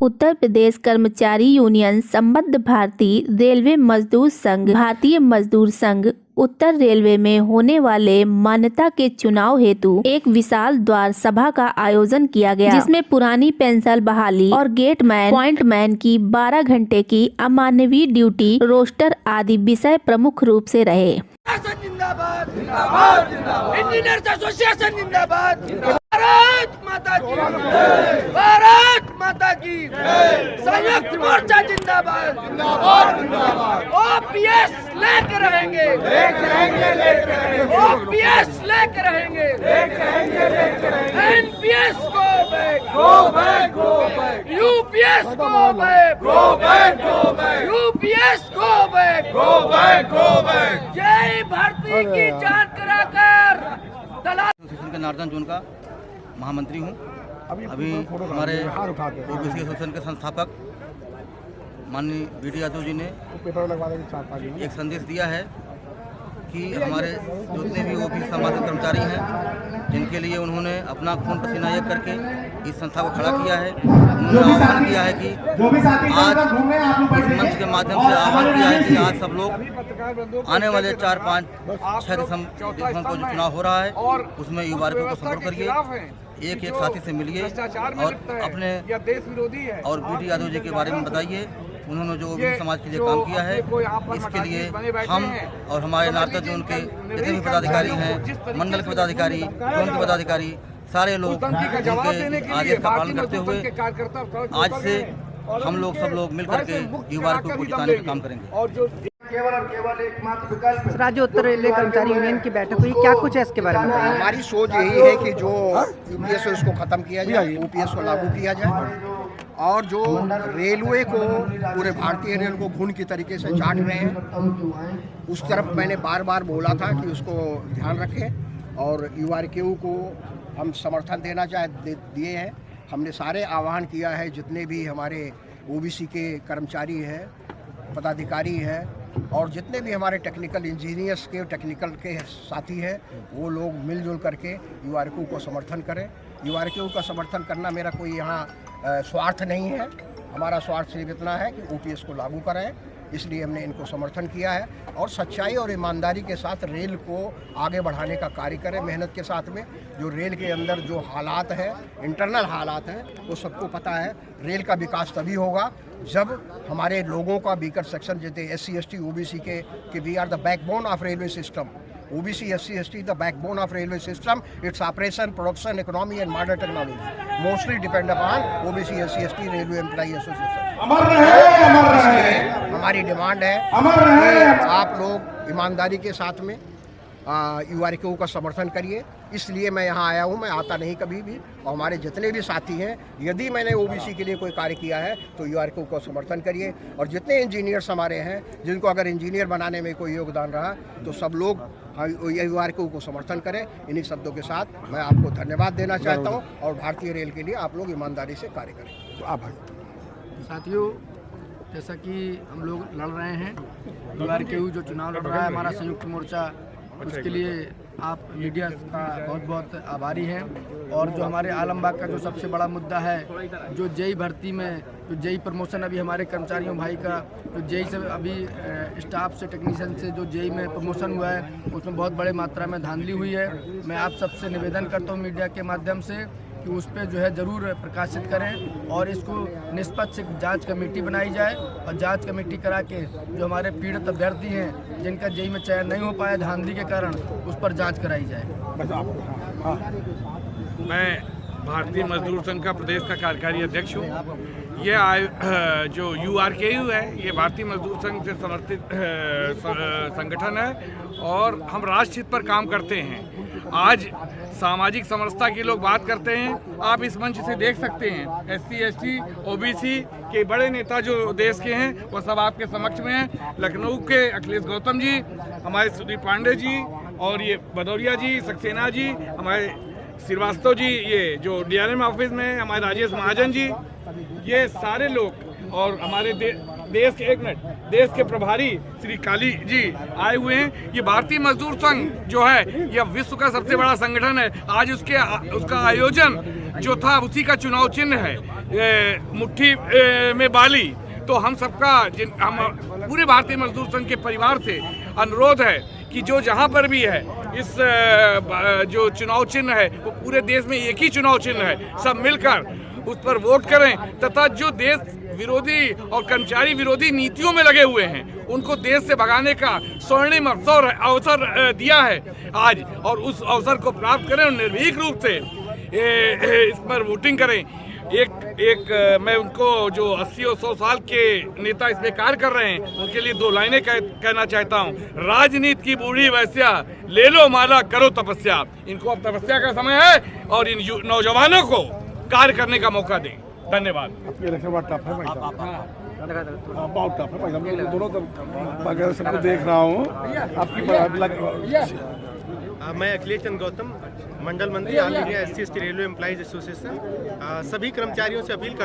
उत्तर प्रदेश कर्मचारी यूनियन संबद्ध भारतीय रेलवे मजदूर संघ, भारतीय मजदूर संघ उत्तर रेलवे में होने वाले मान्यता के चुनाव हेतु एक विशाल द्वार सभा का आयोजन किया गया, जिसमें पुरानी पेंशन बहाली और गेटमैन, पॉइंटमैन की 12 घंटे की अमानवीय ड्यूटी रोस्टर आदि विषय प्रमुख रूप से रहे। जिंदाबाद जिंदाबाद जिंदाबाद इंजीनियर्स एसोसिएशन जिंदाबाद। भारत माता की जय, भारत माता की जय। संयुक्त मोर्चा जिंदाबाद जिंदाबाद जिंदाबाद। ओपीएस लेके रहेंगे, लेके रहेंगे, लेके रहेंगे। ओपीएस लेके रहेंगे, लेके रहेंगे, लेके रहेंगे। NPS go back, go back, go back. UPS go back, go back, go back. UPS go back, go back, go back. जय भारती की जान कराकर एसोसिएशन के नार्दन जोन का महामंत्री हूँ। अभी हमारे ओबीसी एसोसिएशन के संस्थापक माननीय बीडी यादव जी ने एक संदेश दिया है कि हमारे जितने भी ओबीसी समाज के कर्मचारी हैं, जिनके लिए उन्होंने अपना खून पसीना एक करके इस संस्था को खड़ा किया है, उन्होंने आह्वान किया है कि आज इस मंच के माध्यम से आह्वान किया है कि आज सब लोग आने वाले 4, 5, 6 दिसंबर को जो चुनाव हो रहा है उसमें युवा वर्ग को सपोर्ट करिए, एक एक साथी से मिलिए और अपने और बीडी यादव जी के बारे में बताइए। उन्होंने जो ओबीसी समाज के लिए काम किया है, इसके लिए हम और हमारे नार्दन जोन के जितने भी पदाधिकारी हैं, मंडल के पदाधिकारी, जोन के पदाधिकारी, सारे लोग उनके आदेश का पालन करते हुए आज से हम लोग सब लोग मिलकर के युवा को जिताने का काम करेंगे। राज्य उत्तर रेलवे कर्मचारी यूनियन की बैठक हुई, क्या कुछ है इसके बारे में? हमारी सोच यही है कि जो यूपीएस है उसको खत्म किया जाए, ओपीएस को लागू किया जाए और जो रेलवे को पूरे भारतीय रेल को घुन की तरीके से चाट रहे हैं उस तरफ मैंने बार बार बोला था कि उसको ध्यान रखें और यूआरकेयू को हम समर्थन देना दिए हैं। हमने सारे आह्वान किया है, जितने भी हमारे ओबीसी के कर्मचारी हैं, पदाधिकारी हैं और जितने भी हमारे टेक्निकल इंजीनियर्स के टेक्निकल के साथी हैं, वो लोग मिलजुल करके यूआरकेयू को समर्थन करें। यूआरकेयू का समर्थन करना मेरा कोई यहाँ स्वार्थ नहीं है, हमारा स्वार्थ सिर्फ इतना है कि ओपीएस को लागू कराएं, इसलिए हमने इनको समर्थन किया है और सच्चाई और ईमानदारी के साथ रेल को आगे बढ़ाने का कार्य करें। मेहनत के साथ में जो रेल के अंदर जो हालात हैं, इंटरनल हालात हैं, वो सबको पता है। रेल का विकास तभी होगा जब हमारे लोगों का वीकर सेक्शन जैसे SC ST OBC के we are the backbone of railway system. OBC SC ST the backbone of railway system, its operation, production, economy and modern technology mostly depend upon OBC SC ST Railway Employee Association। हमारी demand है कि आप लोग ईमानदारी के साथ में यूआरकेयू का समर्थन करिए। इसलिए मैं यहाँ आया हूँ, मैं आता नहीं कभी भी। और हमारे जितने भी साथी हैं, यदि मैंने ओबीसी के लिए कोई कार्य किया है तो यूआरकेयू को समर्थन करिए। और जितने इंजीनियर्स हमारे हैं, जिनको अगर इंजीनियर बनाने में कोई योगदान रहा तो सब लोग यूआरकेयू को समर्थन करें। इन्हीं शब्दों के साथ मैं आपको धन्यवाद देना चाहता हूँ और भारतीय रेल के लिए आप लोग ईमानदारी से कार्य करें। तो आभार। साथियों, जैसा कि हम लोग लड़ रहे हैं, यूआरकेयू जो चुनाव लड़ रहा है हमारा संयुक्त मोर्चा, उसके लिए आप मीडिया का बहुत बहुत आभारी हैं। और जो हमारे आलमबाग का जो सबसे बड़ा मुद्दा है, जो जेई भर्ती में जो जेई प्रमोशन अभी हमारे कर्मचारियों भाई का जो जेई से अभी स्टाफ से टेक्नीशियन से जो जेई में प्रमोशन हुआ है, उसमें बहुत बड़े मात्रा में धांधली हुई है। मैं आप सबसे निवेदन करता हूँ मीडिया के माध्यम से कि उस पर जो है ज़रूर प्रकाशित करें और इसको निष्पक्ष जांच कमेटी बनाई जाए और जांच कमेटी करा के जो हमारे पीड़ित अभ्यर्थी हैं, जिनका जेई में चयन नहीं हो पाया धांधली के कारण, उस पर जांच कराई जाए। मैं भारतीय मजदूर संघ का प्रदेश का कार्यकारी अध्यक्ष हूँ। ये जो यूआरकेयू है, ये भारतीय मजदूर संघ से समर्थित संगठन है और हम राष्ट्र हित पर काम करते हैं। आज सामाजिक समरसता की लोग बात करते हैं, आप इस मंच से देख सकते हैं। SC ST OBC के बड़े नेता जो देश के हैं वो सब आपके समक्ष में हैं। लखनऊ के अखिलेश गौतम जी, हमारे सुदीप पांडे जी और ये भदौरिया जी, सक्सेना जी, हमारे श्रीवास्तव जी, ये जो DRM ऑफिस में हमारे राजेश महाजन जी, ये सारे लोग और हमारे देश के प्रभारी श्री काली जी आए हुए हैं। ये भारतीय मजदूर संघ जो है यह विश्व का सबसे बड़ा संगठन है। आज उसका आयोजन जो था उसी का चुनाव चिन्ह है मुट्ठी में बाली। तो हम सबका हम पूरे भारतीय मजदूर संघ के परिवार से अनुरोध है कि जो जहां पर भी है इस जो चुनाव चिन्ह है वो पूरे देश में एक ही चुनाव चिन्ह है, सब मिलकर उस पर वोट करें तथा जो देश विरोधी और कर्मचारी विरोधी नीतियों में लगे हुए हैं उनको देश से भगाने का स्वर्णिम अवसर दिया है आज, और उस अवसर को प्राप्त करें और निर्भीक रूप से इस पर वोटिंग करें। मैं उनको जो 80 और 100 साल के नेता इसमें कार्य कर रहे हैं उनके लिए 2 लाइनें कहना चाहता हूँ। राजनीति की बूढ़ी वैस्या, ले लो माला करो तपस्या। इनको अब तपस्या का समय है और इन नौजवानों को कार्य करने का मौका दें। धन्यवाद। बहुत टफ है भाई साहब, मैं दोनों तरफ सबको देख रहा हूँ। आपकी मैं अखिलेश चंद्र गौतम, मंडल मंत्री all India SC/ST railway employees association. सभी कर्मचारियों से अपील करता